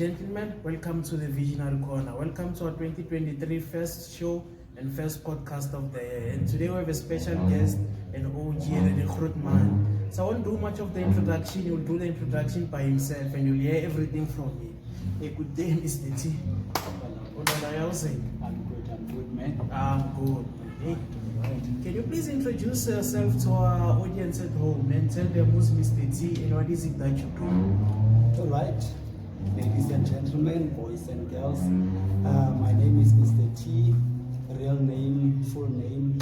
gentlemen, welcome to the Visionary Corner. Welcome to our 2023 first show and first podcast of the year. And today we have a special guest, an OG and a recruit man. So I won't do much of the introduction. He'll do the introduction by himself and you'll hear everything from me. A good day, Mr. T. What are you saying? I'm good, man. I'm good. Hey. Can you please introduce yourself to our audience at home and tell them who's Mr. T and what is it that you do? All right, ladies and gentlemen, boys and girls, my name is Mr. T. Real name, full name,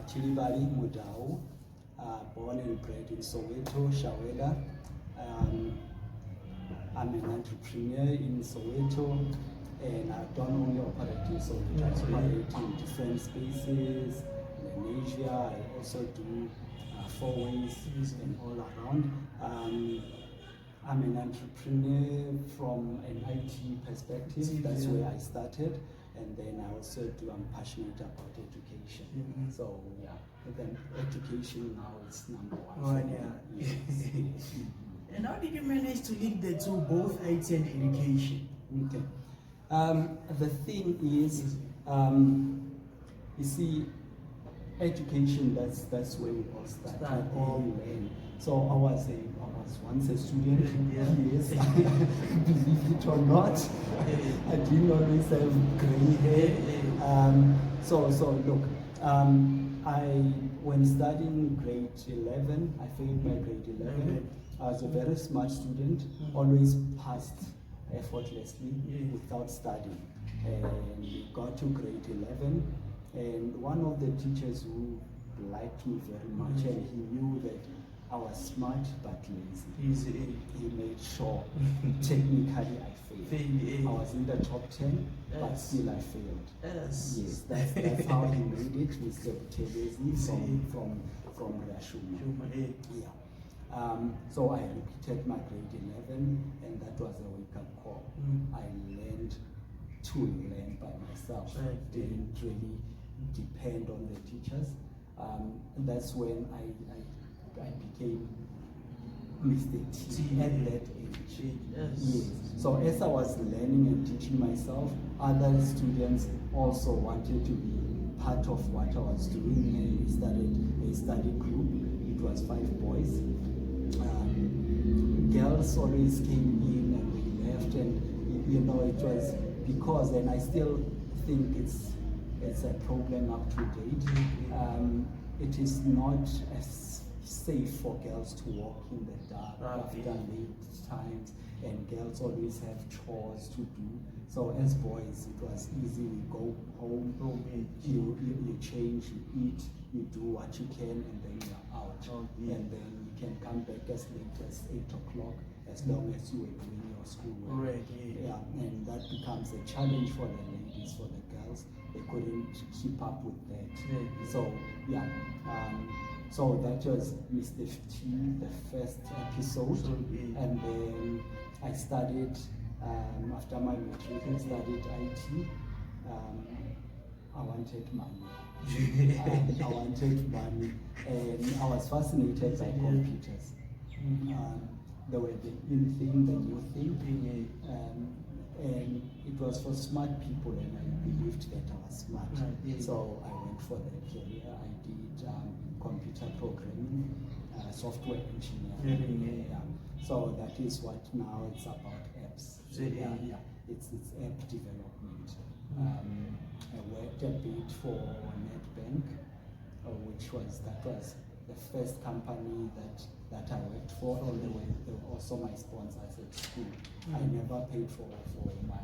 Chilibali Mudau. Born and bred in Soweto, Shawela. I'm an entrepreneur in Soweto, and I don't only operate in Soweto, I operate in different spaces. In Asia, I also do four-ways and all around. I'm an entrepreneur from an IT perspective. That's where I started, and then I also I'm passionate about education. So yeah, then education now is number one. Yes. And how did you manage to link the two, both IT and education? Okay. The thing is, you see, education, that's where we all start. So I was once a student, yes, believe it or not. I didn't always have gray hair. So look, when studying grade 11, I failed my grade 11. I was a very smart student, always passed effortlessly without studying. And got to grade 11. And one of the teachers who liked me very much, and he knew that I was smart but lazy. He made sure technically I failed. I was in the top 10, but still I failed. Yes, that's how he made it, Mr. Butelezi from Rashuma. So I repeated my grade 11, and that was a wake-up call. I learned to learn by myself. Didn't really depend on the teachers. That's when I became Mr. T at that age. Yes. So as I was learning and teaching myself, other students also wanted to be part of what I was doing, and we started a study group. It was 5 boys. Girls always came in and we left, and it was because, and I still think it's a problem up to date. It is not as safe for girls to walk in the dark after late times, and girls always have chores to do. So as boys, it was easy. We go home, you change, you eat, you do what you can, and then you're out. And then you can come back as late as 8 o'clock, as long as you were doing your schoolwork. And that becomes a challenge for the ladies, for the girls. They couldn't keep up with that. So so that was Mr. T, the first episode. And then I studied, after my matric, I studied IT. I wanted money. I wanted money, and I was fascinated by computers. They were the in thing, the new thing, and it was for smart people, and I believed that I was smart. So I went for that career. I did computer programming, software engineering. So that is what now it's about apps. It's app development. I worked a bit for NetBank, that was the first company that I worked for, and they were also my sponsors at school. I never paid for my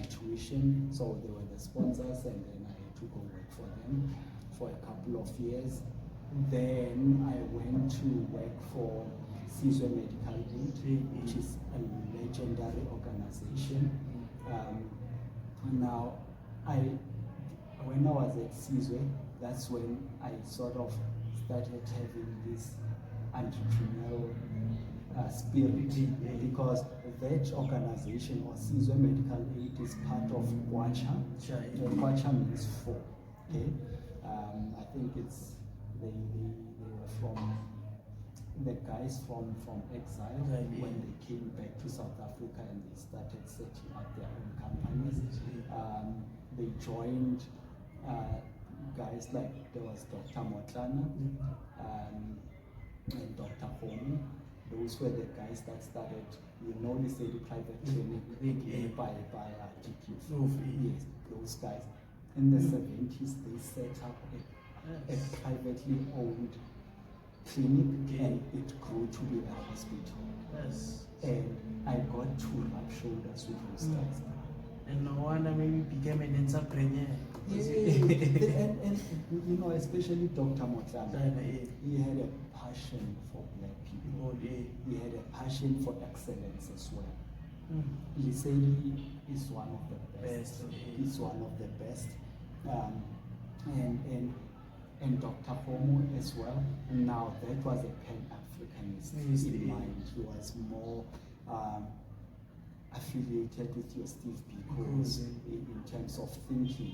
tuition, so they were the sponsors, and then I had to go work for them for a couple of years. Then I went to work for Sizwe Medical Aid, which is a legendary organization. Now, when I was at Sizwe, that's when I sort of started having this entrepreneurial spirit, because that organization, or Sizwe Medical Aid, is part of Kwacha. Kwacha means 4. Okay, I think they were from the guys from exile, when they came back to South Africa and they started setting up their own companies, they joined guys like, there was Dr. Motlana and Dr. Homi. Those were the guys that started, the city private clinic by GQ. Yes, those guys. In the 70s, they set up a privately owned clinic, and it grew to be a hospital. Yes. And I got to rub shoulders with those guys. And no wonder maybe became an entrepreneur. Yeah. and especially Dr. Motlana, he had a passion for black people. He had a passion for excellence as well. Liseli is one of the best. He's one of the best. And Dr. Homo as well. Now that was a Pan-Africanist in mind. He was more affiliated with your Steve Biko's in terms of thinking,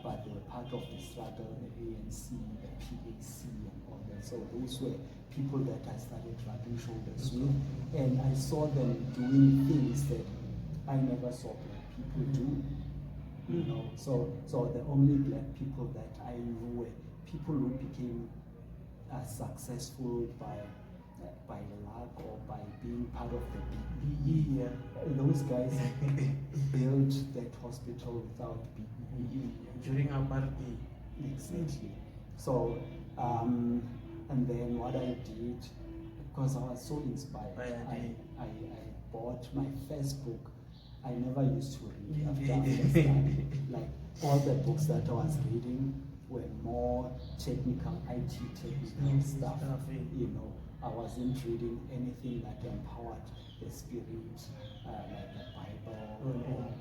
but they were part of the struggle, the ANC, the PAC, and all that. So those were people that I started rubbing shoulders with, and I saw them doing things that I never saw black people do. So the only black people that I knew were people who became successful by luck or by being part of the BEE. Those guys built that hospital without BEE. During apartheid. Exactly. So, and then what I did, because I was so inspired, I bought my first book. I never used to read after study. Like, all the books that I was reading were more technical, IT technical stuff. I wasn't reading anything that empowered the spirit, like the Bible.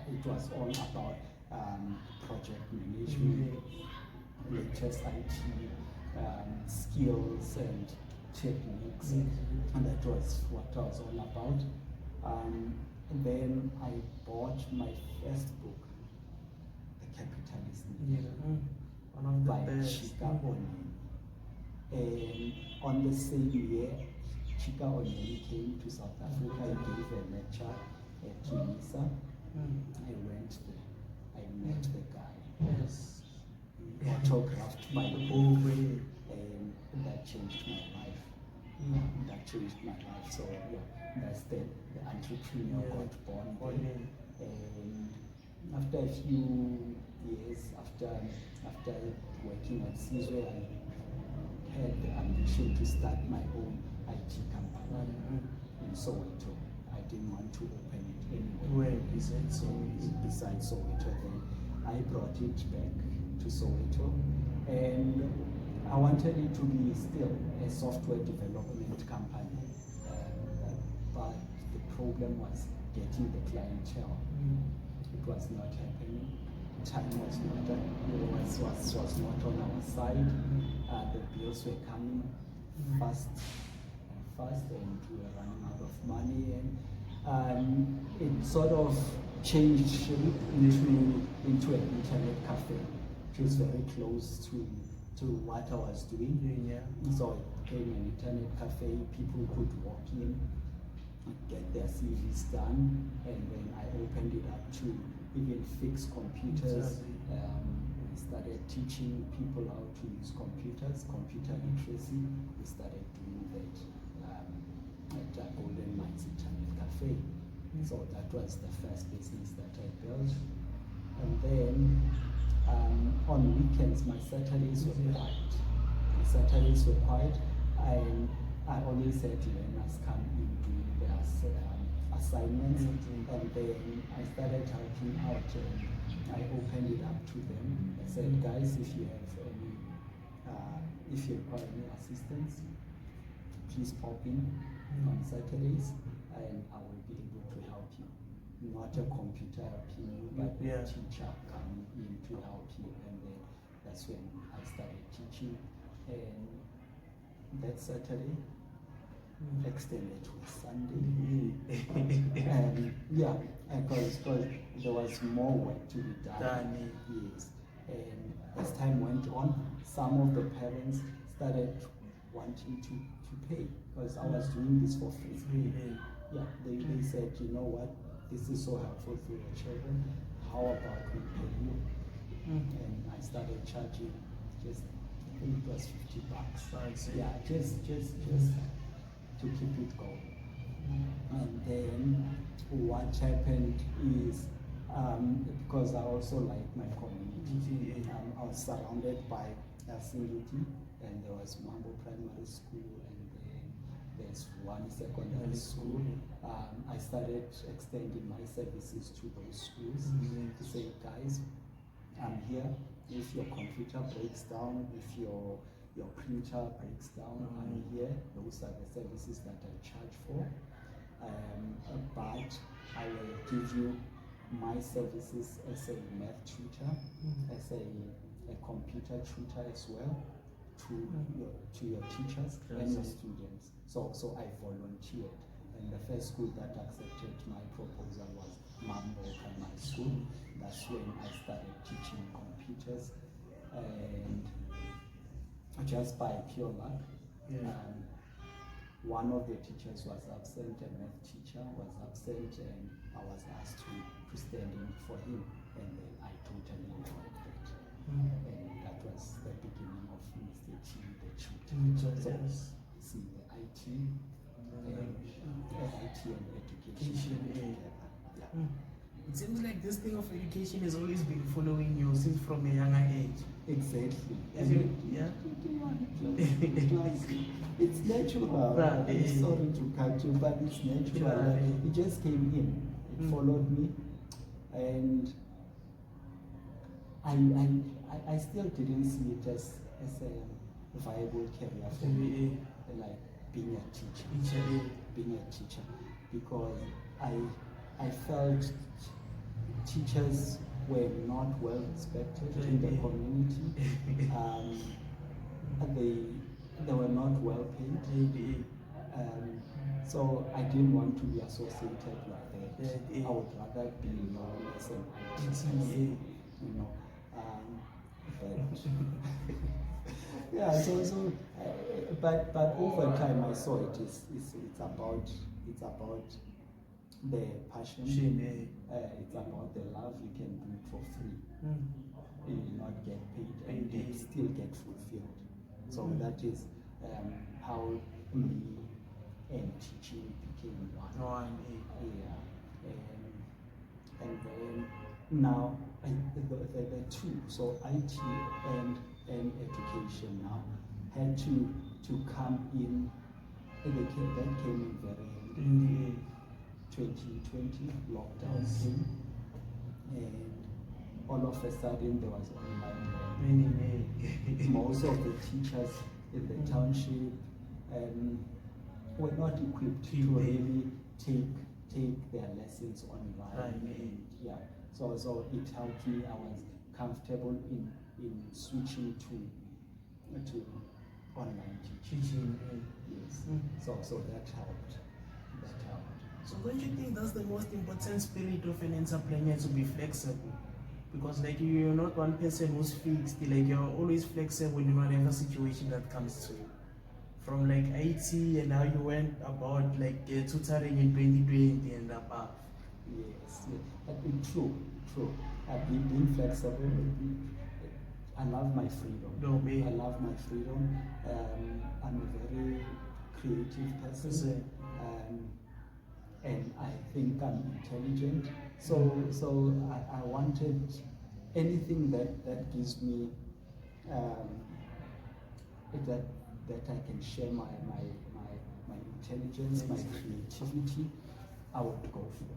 It was all about project management, latest IT skills and techniques, and that was what I was all about. And then I bought my first book, The Capitalist Need, by Chika Oneni. And on the same year, Chika Oneni came to South Africa and gave a lecture at Tunisia. I went there. I met the guy. Yes. He autographed my book, and that changed my life. That changed my life. So that's the entrepreneur got born there. And after a few years, after working at Caesar, I had the ambition to start my own IT company in Soweto. I didn't want to open it anywhere besides Soweto. Then I brought it back to Soweto, and I wanted it to be still a software development company, but the problem was getting the clientele. It was not happening. Time was not on our side. The bills were coming fast, and we were running out of money, and it sort of changed shape into an internet cafe, which was very close to what I was doing. So it became an internet cafe. People could walk in, get their CVs done, and then I opened it up to even fix computers. We started teaching people how to use computers, computer literacy. We started doing that at Golden Mines Internet Cafe. So that was the first business that I built. And then on weekends, my Saturdays were quiet. And I always had learners come in doing their assignments, and then I started helping out. I opened it up to them. I said, guys, if you require any assistance, please pop in on Saturdays, and I will be able to help you. Not a computer helping you, but a teacher coming in to help you. And then that's when I started teaching. And that Saturday extended to Sunday. And because there was more work to be done. Yes. And as time went on, some of the parents started wanting to pay because I was doing this for free. Yeah. Yeah, they said, you know what, this is so helpful for your children. How about we pay you? And I started charging just, I think it was $50. Yeah, just to keep it going. And then what happened is, because I also like my community, I was surrounded by Helsinki, and there was Mambo Primary School, and then there's one secondary school. I started extending my services to those schools to say, guys, I'm here. If your computer breaks down, if your printer breaks down, I'm here. Those are the services that I charge for. But I will give you my services as a math tutor, as a computer tutor as well, to your teachers and your students. So I volunteered, and the first school that accepted my proposal was Mambo Primary School. That's when I started teaching computers, and just by pure luck, one of the teachers was absent, a math teacher was absent, and I was asked to stand in for him, and then I totally enjoyed that. And that was the beginning of Mr. T, the tutor. So, see the IT and education together. Yeah. It seems like this thing of education has always been following you since from a younger age. Exactly. Yeah. It's natural. I'm sorry to cut you, but it's natural. It just came in. It followed me, and I still didn't see it as a viable career for me, like being a teacher, because I felt teachers were not well respected in the community. They were not well paid. So I didn't want to be associated with that. I would rather be known as an IT, you know. But over time I saw it's about the passion. It's about the love. You can do it for free. You will not get paid, and you still get fulfilled. So that is how me and teaching became one. And then now the two, so IT and education now had to come in. That came in very handy. 2020 lockdown came, and all of a sudden there was online learning. Most of the teachers in the township were not equipped to really take their lessons online. So it helped me. I was comfortable in switching to online teaching. Yes. So that helped. So don't you think that's the most important spirit of an entrepreneur, to be flexible? Because like you're not one person who's fixed, like you're always flexible in whatever situation that comes to you. From like IT and how you went about like tutoring in 2020 and above. Yes. True. Being flexible. I love my freedom. I love my freedom. I'm a very creative person. And I think I'm intelligent, so I wanted anything that gives me that I can share my intelligence, my creativity, I would go for.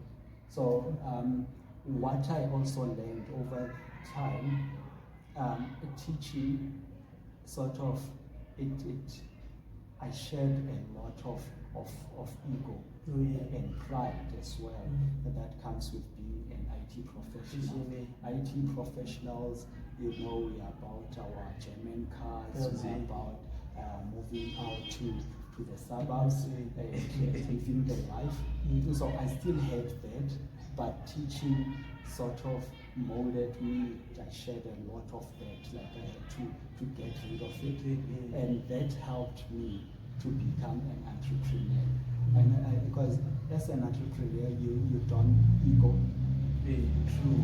So what I also learned over time, teaching sort of I shared a lot of ego and pride as well, that comes with being an IT professional. IT professionals, we are about our German cars, we're about moving out to the suburbs and living the life. So I still had that, but teaching sort of molded me. I shared a lot of that, like I had to get rid of it, and that helped me to become an entrepreneur. And because as an entrepreneur, you don't ego. True.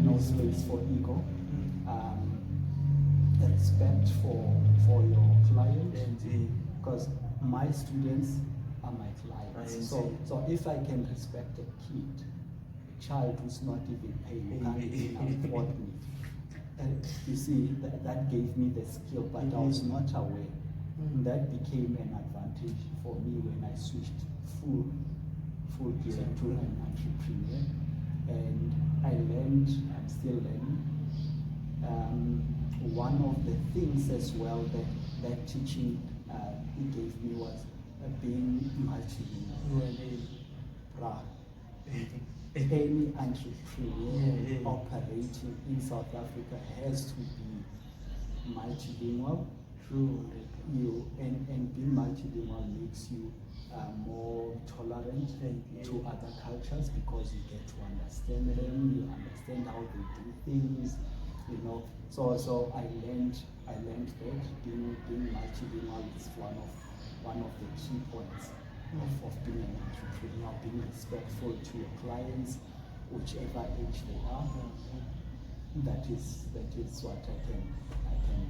No space for ego. Respect for your client. Because my students are my clients. So if I can respect a kid, a child who's not even paying, can't even afford me. And you see, that gave me the skill, but I was not aware. That became an advantage for me when I switched full gear to an entrepreneur. And I learned, I'm still learning. One of the things as well that teaching it gave me was being multilingual. Any entrepreneur operating in South Africa has to be multilingual. True. And being multilingual makes you more tolerant to other cultures, because you get to understand them, you understand how they do things, you know. So I learned that being multilingual is one of the key points of being an entrepreneur, being respectful to your clients, whichever age they are. That is what I can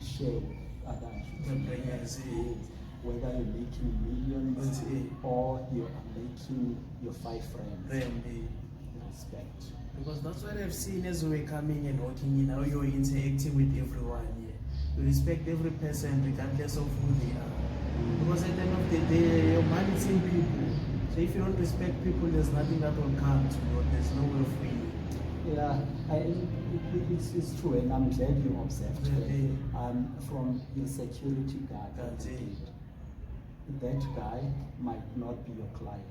share with other entrepreneurs. Whether you're making millions or you are making your 5 friends. Respect. Because that's what I've seen as we're coming and working in, how you're interacting with everyone here. You respect every person regardless of who they are. Because at the end of the day, your money is in people. So if you don't respect people, there's nothing that will come to you. There's no way of winning. Yeah, it's true, and I'm glad you observed that. From your security guard, that guy might not be your client,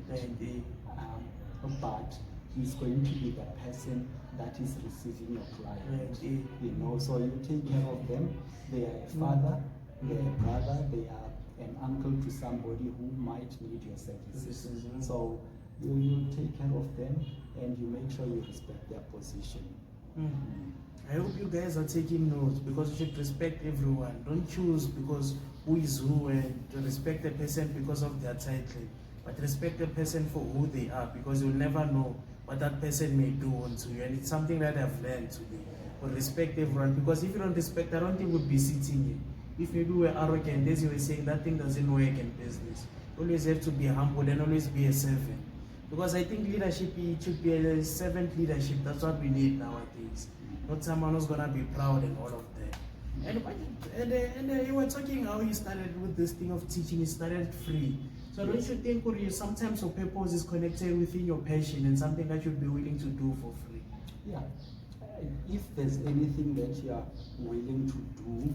but he's going to be the person that is receiving your client. You know, so you take care of them. They are a father, they are a brother, they are an uncle to somebody who might need your services. So you take care of them and you make sure you respect their position. I hope you guys are taking notes, because you should respect everyone. Don't choose because who is who, and respect a person because of their title, but respect a person for who they are, because you'll never know what that person may do unto you. And it's something that I've learned today. But respect everyone, because if you don't respect, I don't think we'd be sitting here. If maybe we're arrogant, as you were saying, that thing doesn't work in business. Always have to be humble and always be a servant. Because I think leadership, it should be a servant leadership. That's what we need nowadays. Not someone who's gonna be proud and all of that. And you were talking how you started with this thing of teaching. You started free. So don't you think sometimes your purpose is connected within your passion and something that you'd be willing to do for free? Yeah. If there's anything that you are willing to do,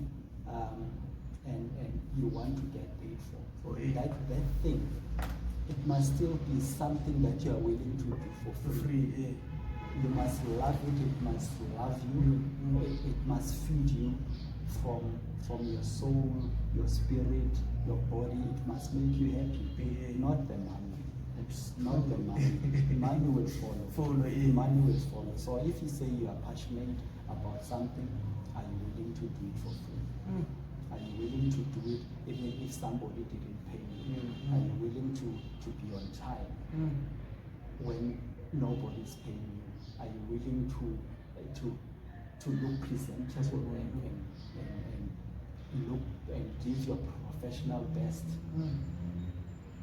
and you want to get paid for that thing, it must still be something that you are willing to do for free. You must love it, it must love you, it must feed you from your soul, your spirit, your body. It must make you happy, not the money. It's not the money. Money will follow. Money will follow. So if you say you are passionate about something, are you willing to do it for free? Are you willing to do it even if somebody didn't pay you? Are you willing to be on time when nobody's paying you? Are you willing to look presentable and look and give your professional best?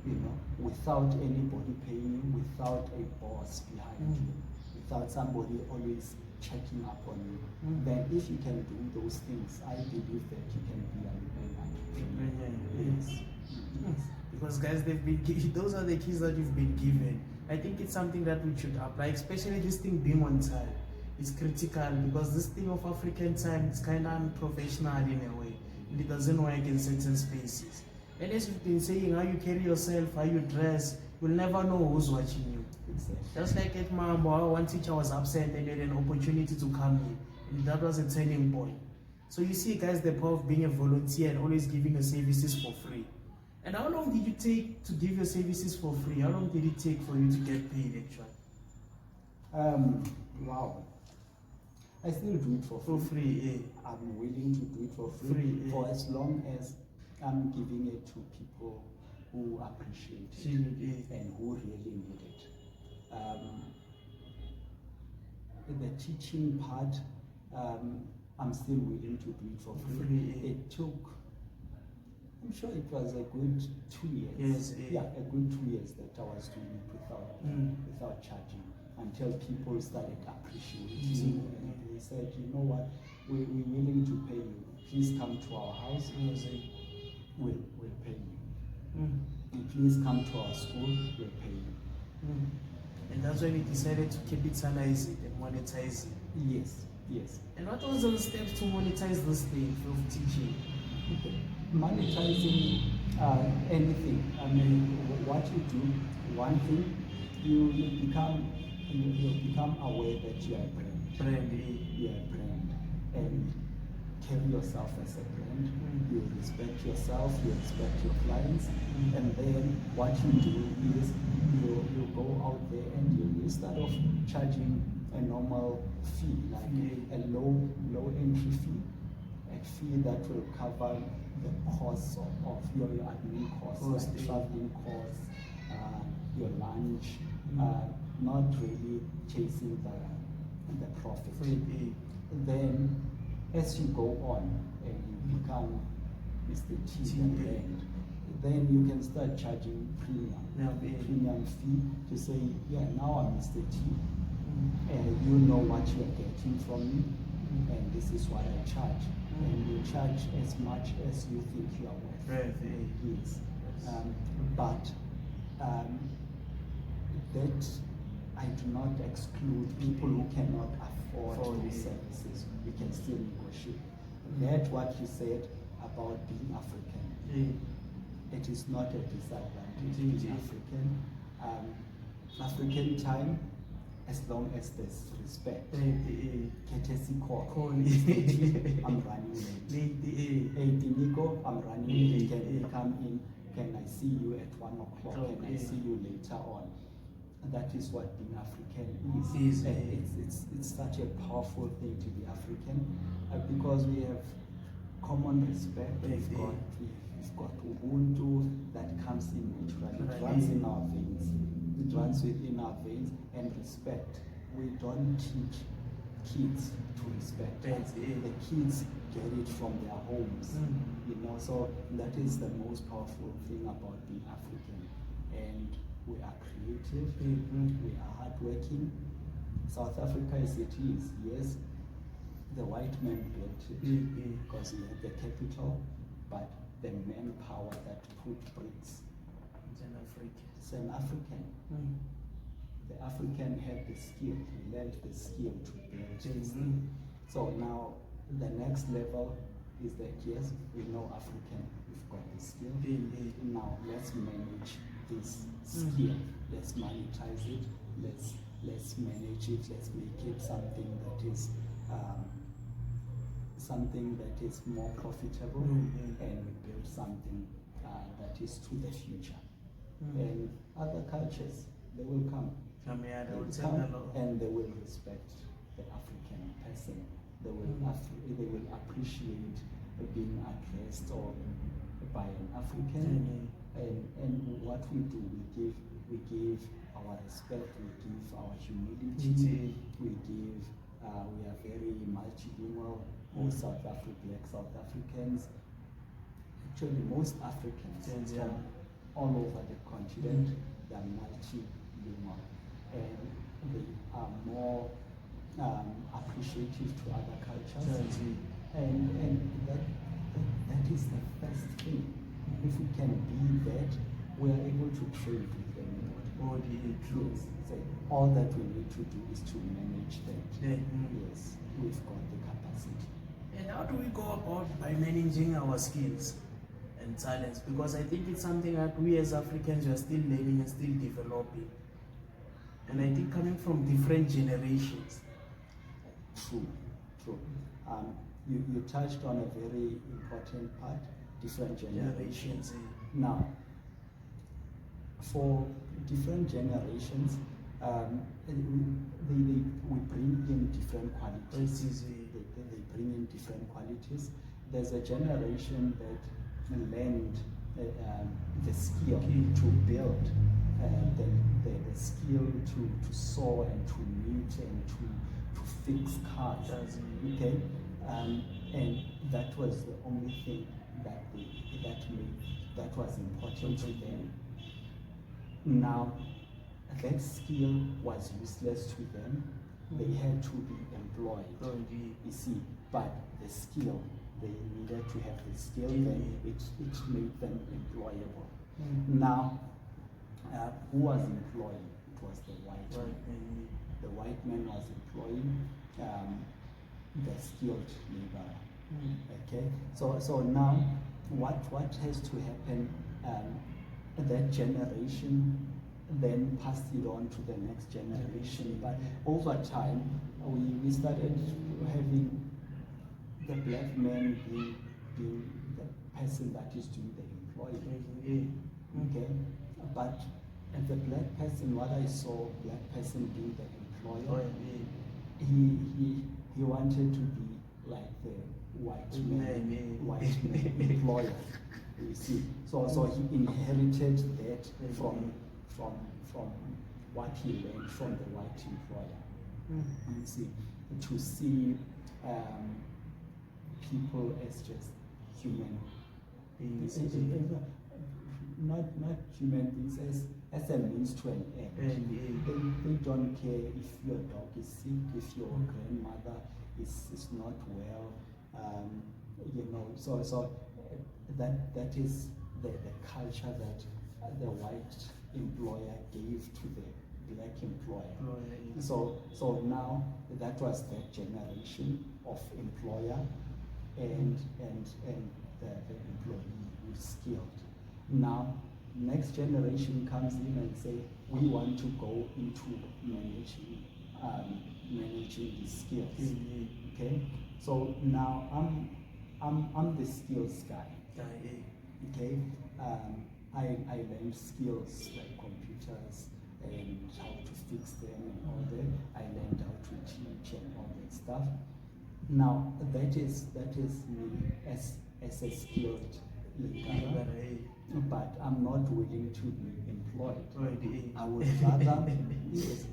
You know, without anybody paying you, without a boss behind you, without somebody always checking up on you, then if you can do those things, I believe that you can be an entrepreneur. Yes. Because guys, those are the keys that you've been given. I think it's something that we should apply, especially this thing being on time. It's critical, because this thing of African time, it's kind of unprofessional in a way, and it doesn't work in certain spaces. And as you've been saying, how you carry yourself, how you dress, you'll never know who's watching you. Exactly. Just like at Mambo, one teacher was absent and had an opportunity to come in, and that was a turning point. So you see, guys, the power of being a volunteer and always giving your services for free. And how long did you take to give your services for free? How long did it take for you to get paid, actually? Wow. I still do it for free. For free, I'm willing to do it for free. For as long as I'm giving it to people who appreciate it and who really need it. The teaching part, I'm still willing to do it for free. It took, I'm sure it was a good 2 years. Yeah, a good 2 years that I was doing it without charging, until people started appreciating and they said, you know what, we're willing to pay you. Please come to our house. We'll pay you. Please come to our school. We'll pay you. And that's when we decided to capitalize it and monetize it. Yes. And what was the steps to monetize this thing of teaching? Monetizing anything. I mean, what you do, one thing, you become aware that you are a brand. You are a brand, and carry yourself as a brand. You respect yourself, you respect your clients, and then what you do is you go out there and you start off charging a normal fee, like a low entry fee, a fee that will cover the costs of your admin costs, like traveling costs, your lunch, not really chasing the profit. Then as you go on and you become Mr. T brand, then you can start charging premium fee to say, yeah, now I'm Mr. T, and you know what you are getting from me, and this is what I charge. And you charge as much as you think you are worth. Yes. But that I do not exclude people who cannot afford those services. We can still negotiate. That's what you said about being African. It is not a disadvantage being African. African time, as long as there's respect. Courtesy call. I'm running late. Hey Nico, I'm running late. Can you come in? Can I see you at 1 o'clock? Can I see you later on? That is what being African is. It's such a powerful thing to be African, because we have common respect. We've got Ubuntu that comes in naturally. It runs in our veins. It runs within our veins, and respect. We don't teach kids to respect. The kids get it from their homes. So that is the most powerful thing about being African. And we are creative, we are hardworking. South Africa as it is, yes, the white man built it because he had the capital, but the manpower that put bricks, it's an African. The African had the skill, he learned the skill to build this thing. So now the next level is that, yes, we know African, we've got the skill. Now let's manage this skill. Let's monetize it. Let's manage it. Let's make it something that is more profitable, and we build something that is to the future. And other cultures, they will come. And they will respect the African person. They will appreciate being addressed or by an African. And what we do, we give our respect, we give our humility, we are very multilingual. Most Black South Africans, actually most Africans from all over the continent, they are multilingual, and they are more appreciative to other cultures, and that is the first thing. If we can be that, we are able to trade with them. So all that we need to do is to manage that. Yes, we've got the capacity. And how do we go about by managing our skills and talents? Because I think it's something that we as Africans are still learning and still developing. And I think coming from different generations. True. You touched on a very important part, different generations. Now, for different generations, we bring in different qualities. They bring in different qualities. There's a generation that learned the skill to build, the skill to sew and to knit and to fix cars. Okay, and that was the only thing that was important to them. Now, that skill was useless to them. They had to be employed. You see, but the skill, they needed to have the skill, then it made them employable. Now, who was employing? It was the white man. The white man was employing the skilled laborer. Okay, so now what has to happen? That generation then passed it on to the next generation. But over time, we started having the black man being the person that is doing the employing. Okay, but as the black person, what I saw, black person being the employer, he wanted to be like the white man employer. You see, so he inherited that from what he learned from the white employer. You see, to see people as just human beings, not human beings, as a means to an end. They don't care if your dog is sick, if your grandmother is not well, so that is the culture that the white employer gave to the black employer. So now that was that generation of employer and the employee who's skilled. Now next generation comes in and say, we want to go into managing these skills. Okay, so now I'm the skills guy. Okay, I learned skills like computers and how to fix them and all that. I learned how to teach and all that stuff. Now that is me as a skilled leader, but I'm not willing to be employed. I would rather yes,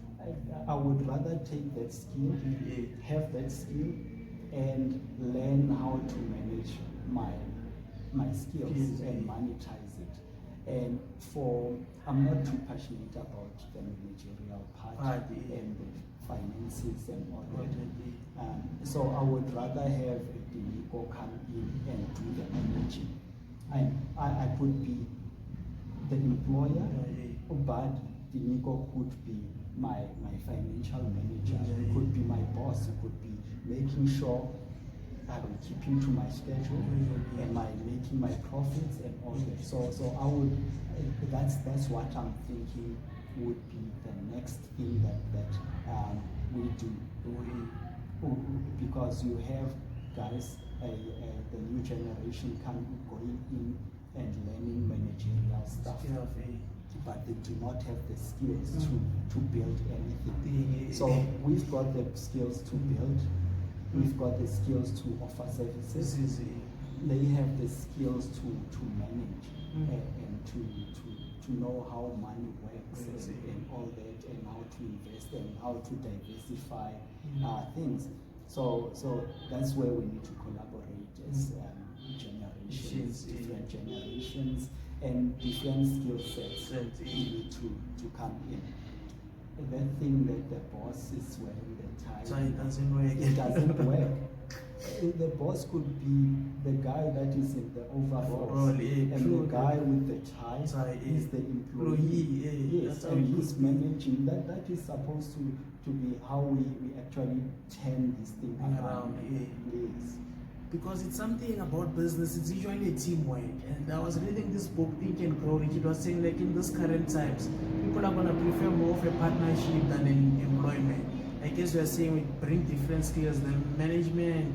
I would rather take that skill, have that skill, and learn how to manage my skills and monetize it. And I'm not too passionate about the managerial part and the finances and all that. So I would rather have a Diniko come in and do the managing. I could be the employer, but Diniko could be my financial manager. He could be my boss. He could be making sure I'm keeping to my schedule, am I making my profits and all that. So I would, that's what I'm thinking would be the next thing that we do. Because you have guys, the new generation going in and learning managerial stuff, but they do not have the skills to build anything. So we've got the skills to build. We've got the skills to offer services. They have the skills to manage and to know how money works and all that, and how to invest and how to diversify things. So that's where we need to collaborate as generations, different generations, and different skill sets need to come in. That thing that the boss is wearing the tie, it doesn't work. It doesn't work. The boss could be the guy that is in the overalls, and the guy with the tie is the employee. Yes, and he's managing. That is supposed to be how we actually turn this thing around. Yes. Because it's something about business, it's usually a teamwork. And I was reading this book, Think and Grow Rich. It was saying, like, in this current times, people are going to prefer more of a partnership than an employment. I guess we are saying we bring different skills, the management,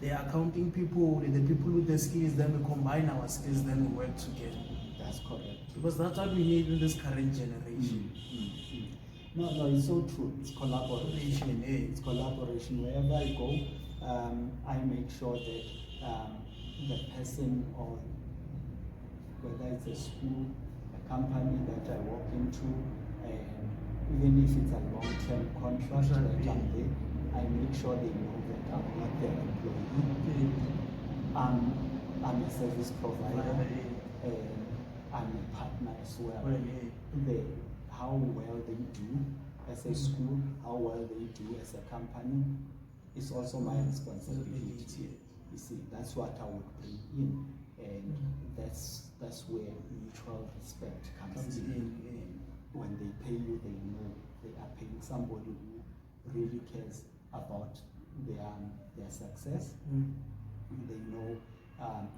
the accounting people, the people with the skills, then we combine our skills, then we work together. That's correct. Because that's what we need in this current generation. No, it's so true. It's collaboration. It's collaboration. Wherever I go, I make sure that the person or whether it's a school, a company that I walk into, and even if it's a long-term contract that I'm there, I make sure they know that I'm not their employee. I'm a service provider, and I'm a partner as well. How well they do as a school, how well they do as a company, is also my responsibility. You see, that's what I would bring in, and that's where mutual respect comes in. When they pay you, they know they are paying somebody who really cares about their success. They know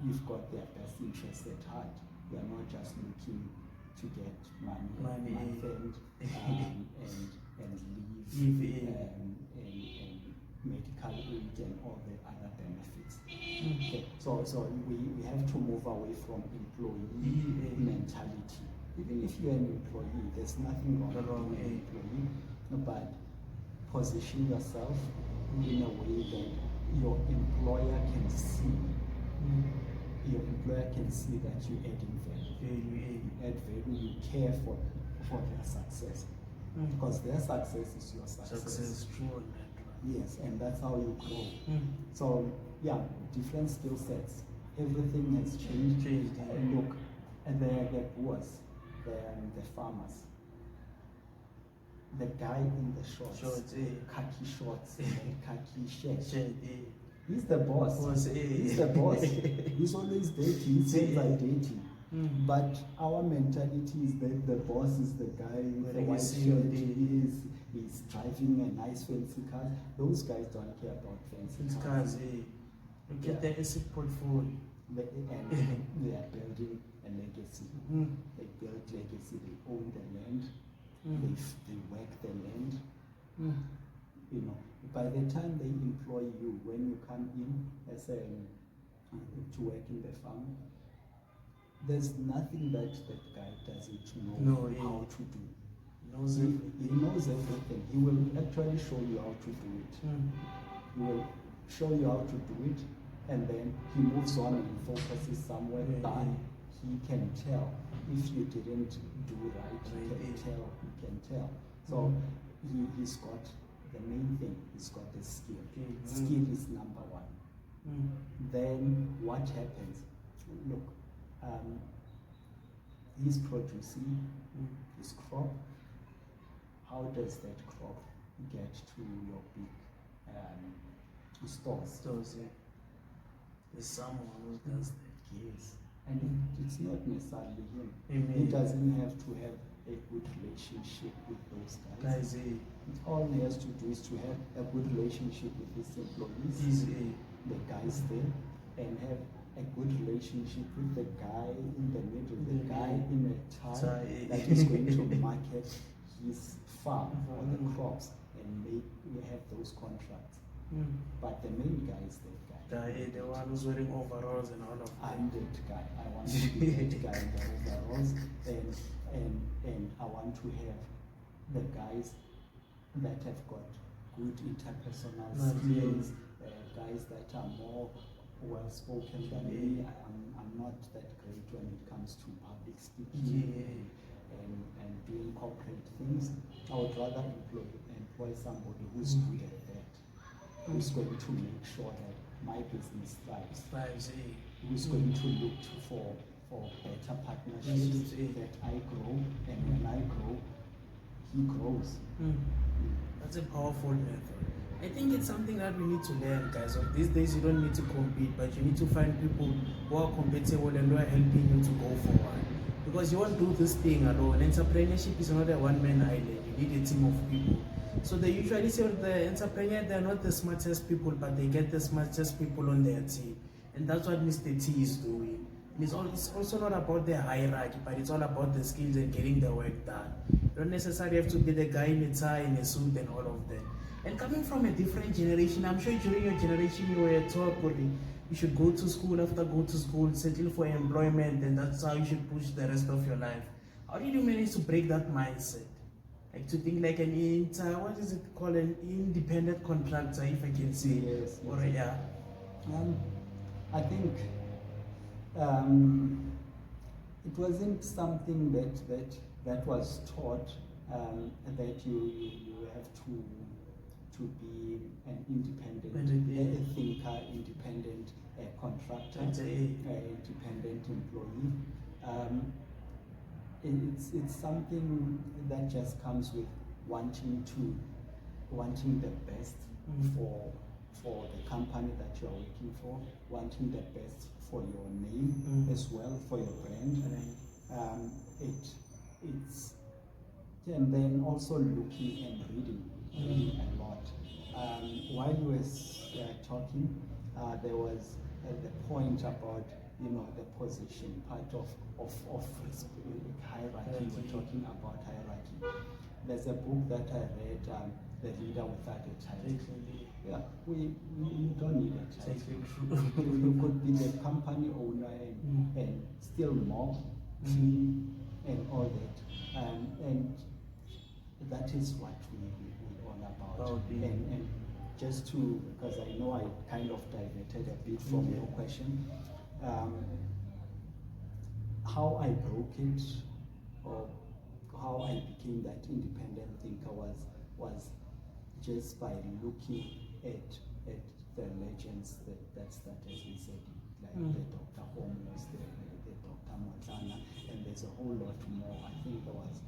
you've got their best interest at heart. They are not just looking to get money and leave and medical aid and all the other benefits. Okay. So we have to move away from employee mentality. Even if you're an employee, there's nothing wrong with being an employee, but position yourself in a way that your employer can see. Your employer can see that you're adding value. You add value, you care for their success. Because their success is your success. Success, true. Yes, and that's how you grow. So, yeah, different skill sets. Everything has changed. And look, and the boys, the farmers, the guy in the shorts, khaki shorts, and khaki shirt. He's the boss. He's the boss. He's always dirty. His hands are dirty. But our mentality is that the boss is the guy with the white shirt. He's driving a nice fancy car. Those guys don't care about fancy cars. Look at the asset portfolio. And they are building a legacy. They build legacy. They own the land. They work the land. You know, by the time they employ you, when you come in as to work in the farm, there's nothing that guy doesn't know how to do. He knows everything. He will actually show you how to do it. He will show you how to do it, and then he moves on and focuses somewhere that he can tell if you didn't do right. He can tell. So he's got the main thing. He's got the skill. Skill is number one. Then what happens? Look, he's producing his crop. How does that crop get to your big stores? There's someone who does that. Yes. And it's not necessarily him. He doesn't have to have a good relationship with those guys. All he has to do is to have a good relationship with his employees, the guys there, and have a good relationship with the guy in the middle, the guy in a tie that is going to market his farm or the crops, and we have those contracts. But the main guy is that guy. The one who's wearing overalls and all of that. I'm that guy. I want to be that guy in the overalls, and I want to have the guys that have got good interpersonal skills, guys that are more well spoken than me. I'm not that great when it comes to public speaking and doing corporate things. I would rather employ somebody who's good at that, who's going to make sure that my business thrives, who's going to look for better partnerships, that I grow, and when I grow, he grows. That's a powerful method. I think it's something that we need to learn, guys. Of these days, you don't need to compete, but you need to find people who are compatible and who are helping you to go forward. Because you won't do this thing alone. Entrepreneurship is not a one-man island. You need a team of people. So they usually say the entrepreneur, they're not the smartest people, but they get the smartest people on their team. And that's what Mr. T is doing. And it's also not about the hierarchy, but it's all about the skills and getting the work done. You don't necessarily have to be the guy in a tie, in a suit, and all of that. And coming from a different generation, I'm sure during your generation you were taught you should go to school, after go to school, settle for employment, and that's how you should push the rest of your life. How did you manage to break that mindset? Like to think like an what is it called, an independent contractor, if I can say. Yes. Or I think it wasn't something that was taught, that you have to be an independent thinker, independent contractor, independent employee. It's something that just comes with wanting the best for the company that you are working for, wanting the best for your name as well, for your brand. It's and then also looking and reading a lot. While you were talking, there was the point about the position part of hierarchy. We're talking about hierarchy. There's a book that I read, The Leader Without a Title. Yeah, we don't need a title. You could be the company owner and still mob, clean, and all that. And that is what we're all about. And just to, because I know I kind of diverted a bit from your question, how I broke it, or how I became that independent thinker was just by looking at the legends that started, as we said, like the Dr. Holmes, the Dr. Montana, and there's a whole lot more. I think there was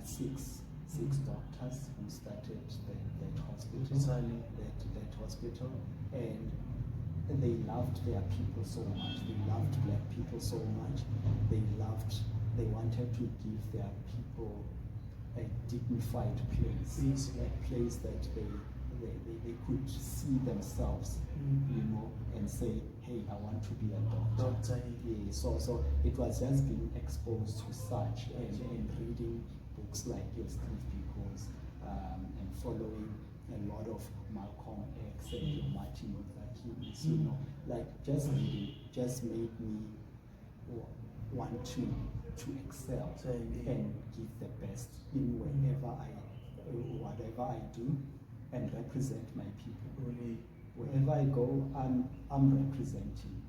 six doctors who started that hospital, and they loved their people so much. They loved black people so much. They wanted to give their people a dignified place, a place that they could see themselves, and say, hey, I want to be a doctor. Yeah, so it was just being exposed to such and reading books like your Steve Biko's, and following a lot of Malcolm X and your Martin Luther King, like just reading just made me want to excel and give the best in whatever I do, and represent my people. Wherever I go, I'm representing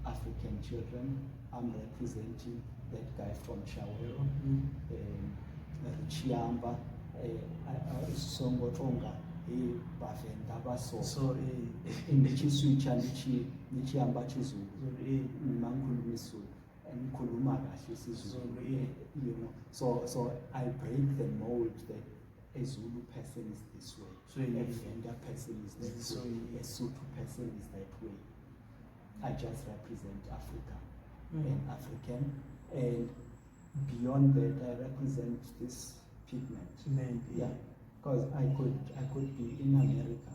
African children. I'm representing that guy from Chawero, Chiamba, Songotonga, Bavenda Baso, in the Chiswicha, Nichiamba Chizulu, Mankulmisu, and Kulumaga, so I break the mold that a Zulu person is this way, a Venda person is that way, a Sotho person is that way. I just represent Africa and African, and beyond that, I represent this pigment. Yeah, because I could be in America,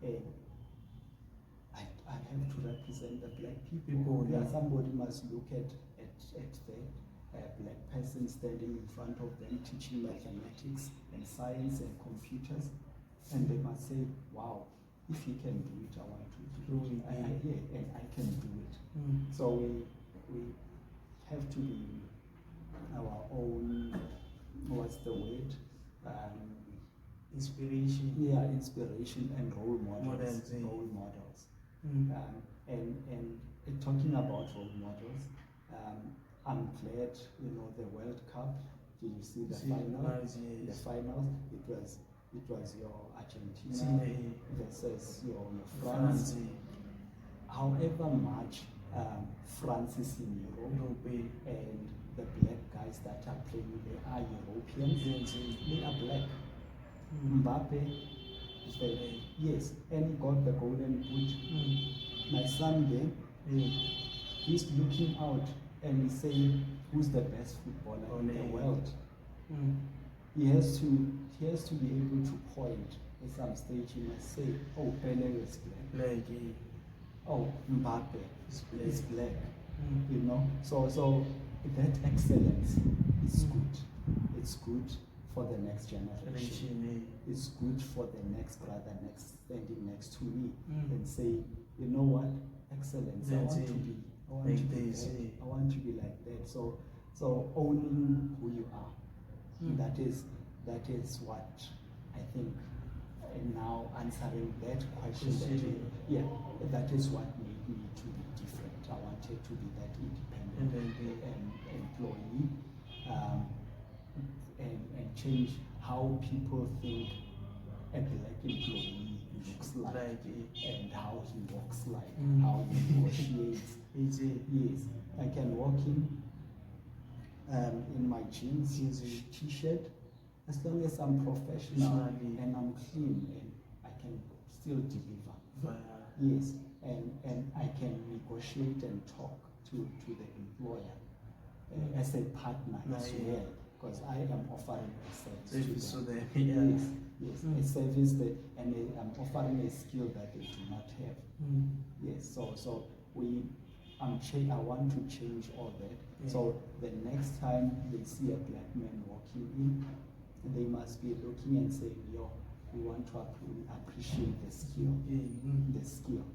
and I have to represent the black people. Yeah, somebody must look at the black person standing in front of them teaching mathematics and science and computers, and they must say, wow, if he can do it, I want to do it. And I can do it. So we have to be our own, what's the word? Inspiration. Yeah, inspiration and role models. And talking about role models, I'm glad, the World Cup. Did you see the finals? The finals. It was your Argentina versus your France. However much France is in Europe, and the black guys that are playing, they are Europeans. They are black. Mbappe, yes, and he got the golden boot. My son there, he's looking out and he's saying, who's the best footballer in the world? He has to be able to point at some stage. He must say, oh, Pele is black. Oh, Mbappe is black. So that excellence is good. It's good for the next generation. It's good for the next brother standing next to me and say, you know what, excellence. I want to be like that. So owning who you are. That is what I think. And now answering that question, that is what made me to be different. I want wanted to be that independent employee, and change how people think a black employee looks like, and how he walks like, how he negotiates. Yes, I can walk in my jeans, t-shirt, as long as I'm professional and I'm clean, and I can still deliver. Yes, and I can negotiate and talk to the employer as a partner as well, because I am offering a service to them. Yes, a service and I'm offering a skill that they do not have. Yes, so I want to change all that. So the next time they see a black man walking in, they must be looking and saying, yo, we want to appreciate the skill.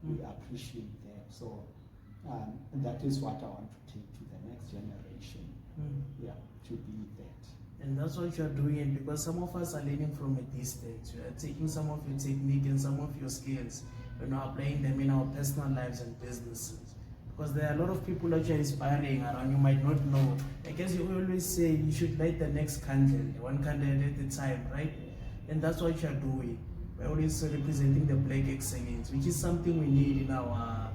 We appreciate that. So that is what I want to take to the next generation. To be that. And that's what you're doing, because some of us are learning from a distance. You are taking some of your technique and some of your skills and applying them in our personal lives and businesses. Because there are a lot of people that you're inspiring around, you might not know. I guess you always say you should light the next candle, one candle at a time, right? And that's what you're doing. We're always representing the black excellence, which is something we need in our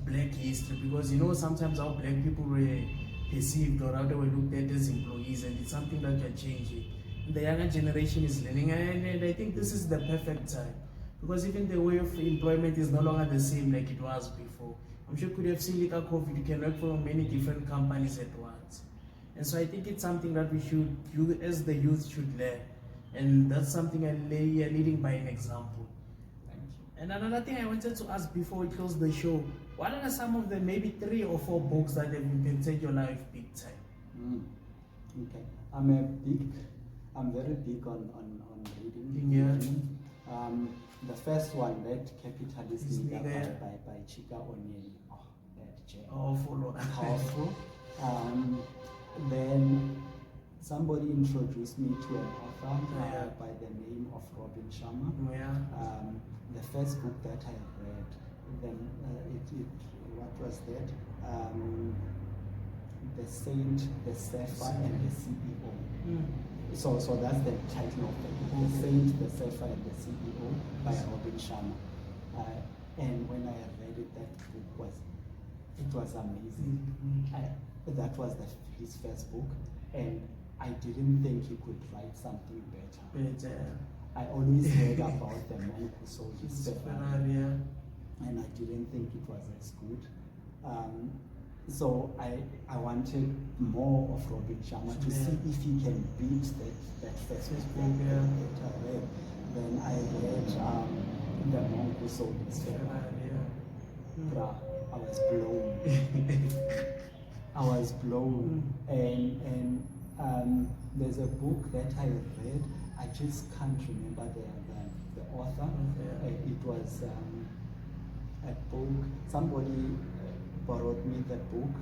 black history. Because sometimes our black people were perceived or how they were looked at as employees, and it's something that we're changing. And the younger generation is learning, and I think this is the perfect time. Because even the way of employment is no longer the same like it was before. I'm sure you could have seen like COVID, you can work for many different companies at once. And so I think it's something that you as the youth should learn. And that's something you're leading by an example. Thank you. And another thing I wanted to ask before we close the show, what are some of the maybe 3 or 4 books that have impacted your life big time? Okay. I'm very big on reading. The first one, that Capitalist Leader by Chika Onyeni. That gem. Powerful. Then somebody introduced me to an author by the name of Robin Sharma. The first book that I read, what was that? The Saint, the Sapphire, and the CEO. So that's the title of the book, The Saint, the Sapphire, and the CEO by Robin Sharma. And when I read it, that book was amazing. That was his first book, and I didn't think he could write something better. I always heard about the monk who sold his Ferrari, and I didn't think it was as good. So I wanted more of Robin Sharma to see if he can beat that first book that I read. Then I read The Monk Who Sold His Ferrari. I was blown. And there's a book that I read. I just can't remember the author. It was a book. Somebody borrowed me the book,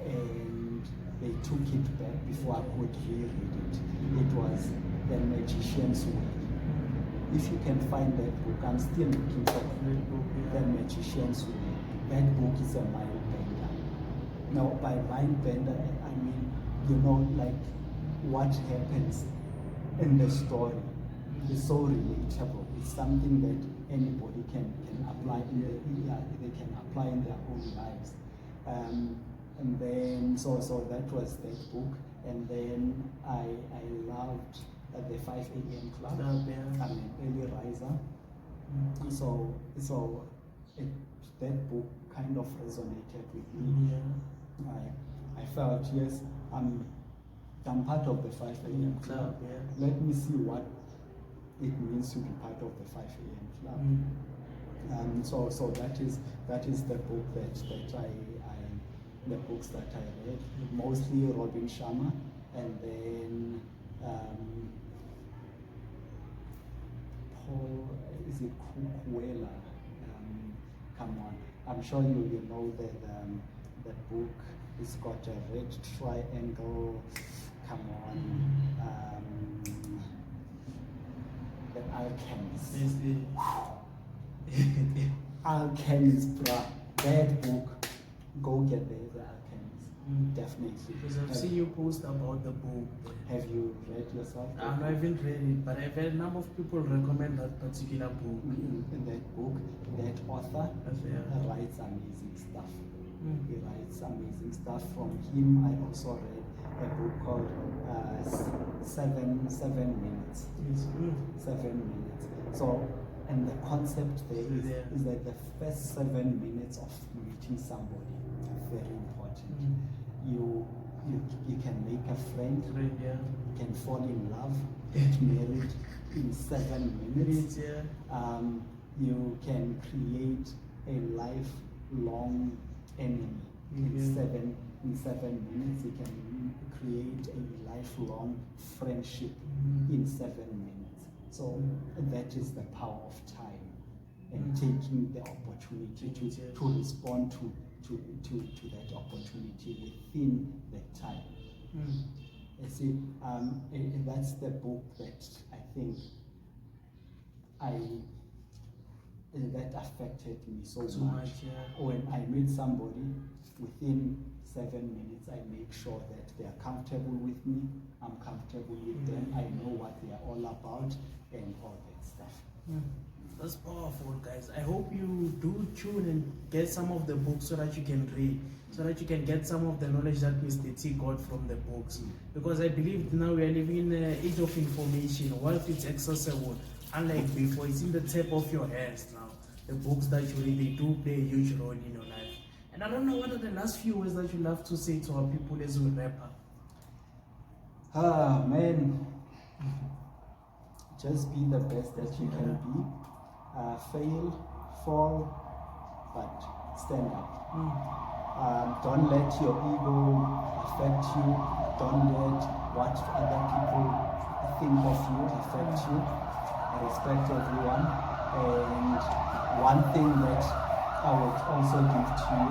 and they took it back before I could reread it. It was The Magician's Way. If you can find that book, I'm still looking for it. The Magician's Way. That book is a mind bender. Now, by mind bender, I mean, like what happens in the story is so relatable. It's something that anybody can apply they can apply in their own lives. And then so that was that book. And then I loved the 5 a.m. club. I'm an early riser. So that book kind of resonated with me. I felt, yes, I'm part of the 5 a.m. club. Let me see what it means to be part of the 5 a.m. club. So that is the book the books that I read, mostly Robin Sharma, and then Paul, is it Kukuela? Come on, I'm sure you know that the book. It's got a red triangle. Come on, The Alchemist. Alchemist, bruh. That book go get the Alchemist. Definitely. Because I've seen you post about the book. Have you read yourself? I haven't read it, but I've had a number of people recommend that particular book. In that book, that author Yeah. writes amazing stuff. He writes amazing stuff. From him, I also read a book called 7 Minutes. 7 minutes. So, and the concept there is that the first 7 minutes of meeting somebody are very important. You can make a friend, Yeah. you can fall in love, get married in 7 minutes. You can create a lifelong enemy in 7 minutes. You can create a lifelong friendship in 7 minutes. So that is the power of time, and taking the opportunity to respond to that opportunity within that time. You see, that's the book that I think that affected me so much. When I meet somebody, within 7 minutes, I make sure that they are comfortable with me, I'm comfortable with them, I know what they are all about, and all that stuff. That's powerful, guys. I hope you do tune and get some of the books so that you can read, so that you can get some of the knowledge that Mr. T got from the books. Because I believe now we are living in an age of information. Wealth is accessible. Unlike before, it's in the tip of your hands now. The books that you read, they do play a huge role in your life. And I don't know, what are the last few words that you love to say to our people as we wrap up? Man, just be the best that you can be. Fail, fall, but stand up. Don't let your ego affect you. Don't let what other people think of you affect you. I respect everyone. And one thing that I would also give to you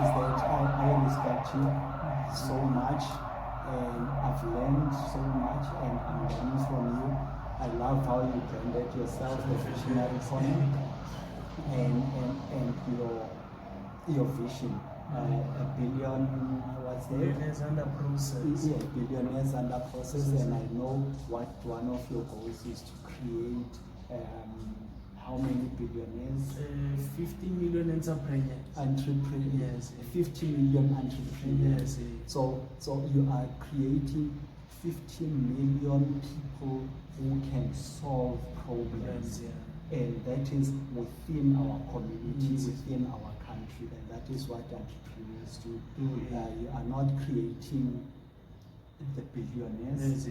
is that I respect you so much, and I've learned so much, and I'm learning from you. I love how you branded yourself, the visionary corner, and your vision. A billion, what's that? Billionaires under process. Yeah, billionaires under process, and I know what one of your goals is to create. How many billionaires? 50 million entrepreneurs. 50 million entrepreneurs. So you are creating 50 million people who can solve problems, and that is within our community, within our country, and that is what entrepreneurs do. You are not creating the billionaires.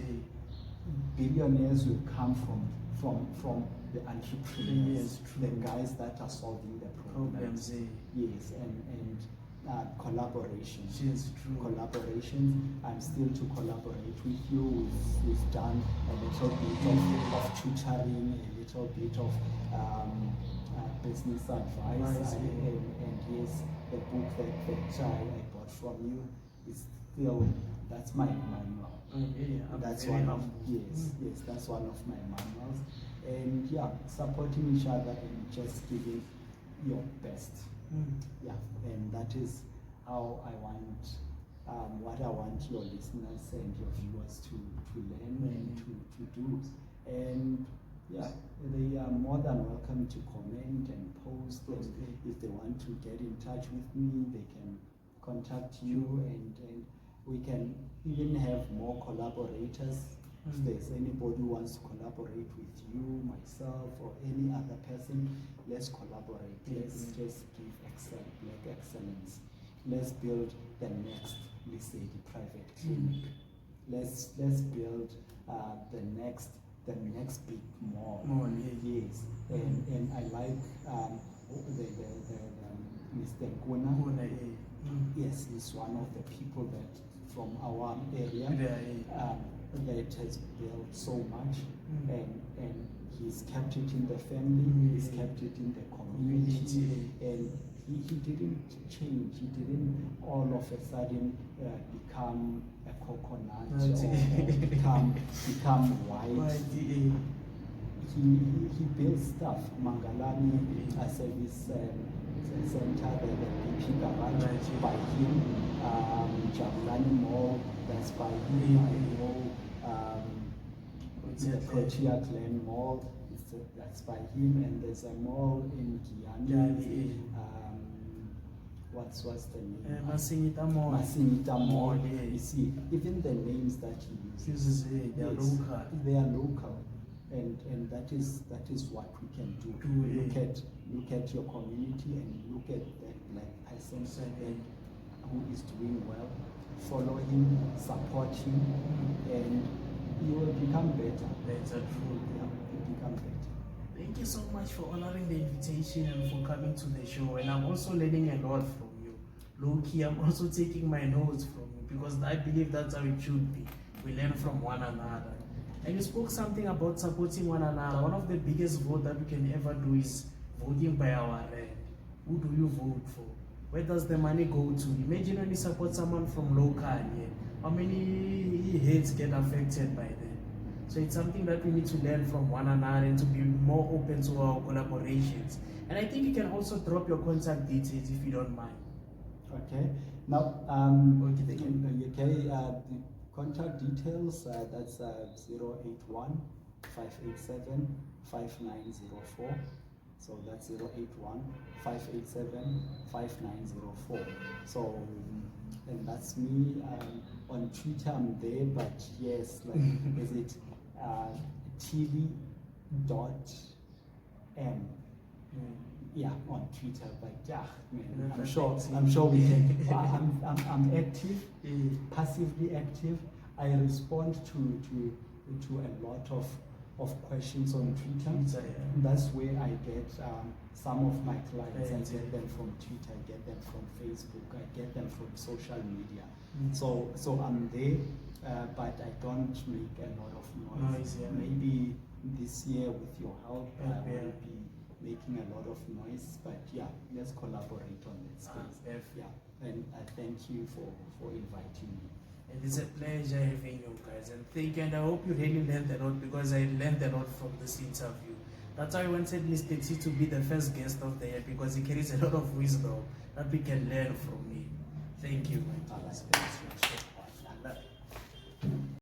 Billionaires will come from the entrepreneurs, the guys that are solving the problems. Yes, and collaboration. Collaboration. I'm still to collaborate with you. We've done a little bit of tutoring, a little bit of business advice, and yes, the book that I bought from you is still, that's my manual. That's one of that's one of my manuals. And yeah, supporting each other and just giving your best. And that is how I want, what I want your listeners and your viewers to learn and to do. And yeah, they are more than welcome to comment and post. And if they want to get in touch with me, they can contact you, and we can even have more collaborators. If there's anybody who wants to collaborate with you, myself, or any other person, let's collaborate. Let's just give excellence. Let's build the next, let's say, the private clinic. Let's build the next big mall. Yes, and I like the Mr. Nkuna. Yes, he's one of the people that from our area that has built so much, and he's kept it in the family, he's kept it in the community, and he didn't change. He didn't all of a sudden become a coconut or become white. he builds stuff. Mangalani Service Center, the BP garage by him. Jabulani Mall, that's by him. I know the Protea Glen Mall, that's by him. And there's a mall in Giyani. What's the name? Masingita Mall. Masingita Mall. You see, even the names that he uses, they are local. They are local, and that is what we can do. Look at your community and look at that black person who is doing well. Follow him, support him, and you will become better. That's true. Yeah, you become better. Thank you so much for honoring the invitation and for coming to the show. And I'm also learning a lot from you. Low-key, I'm also taking my notes from you because I believe that's how it should be. We learn from one another. And you spoke something about supporting one another. One of the biggest votes that we can ever do is voting by our rent. Who do you vote for? Where does the money go to? Imagine when you support someone from local, how many heads get affected by that? So it's something that we need to learn from one another and to be more open to our collaborations. And I think you can also drop your contact details if you don't mind. Okay. Now, the contact details, that's 081 587 5904. So that's 081 587 5904. So, and that's me. On Twitter, I'm there, but yes, like, is it TV.m? Yeah, on Twitter, but yeah, man, I'm sure we can. I'm active, passively active. I respond to a lot of questions on Twitter. That's where I get some of my clients. I get them from Twitter, I get them from Facebook, I get them from social media. So I'm there, but I don't make a lot of noise. Maybe this year with your help, I will be making a lot of noise. But yeah, let's collaborate on that space. Yeah, and I thank you for inviting me. And it's a pleasure having you guys. And thank you. And I hope you really learned a lot because I learned a lot from this interview. That's why I wanted Mr. T to be the first guest of the year because he carries a lot of wisdom that we can learn from him. Thank you, my dear.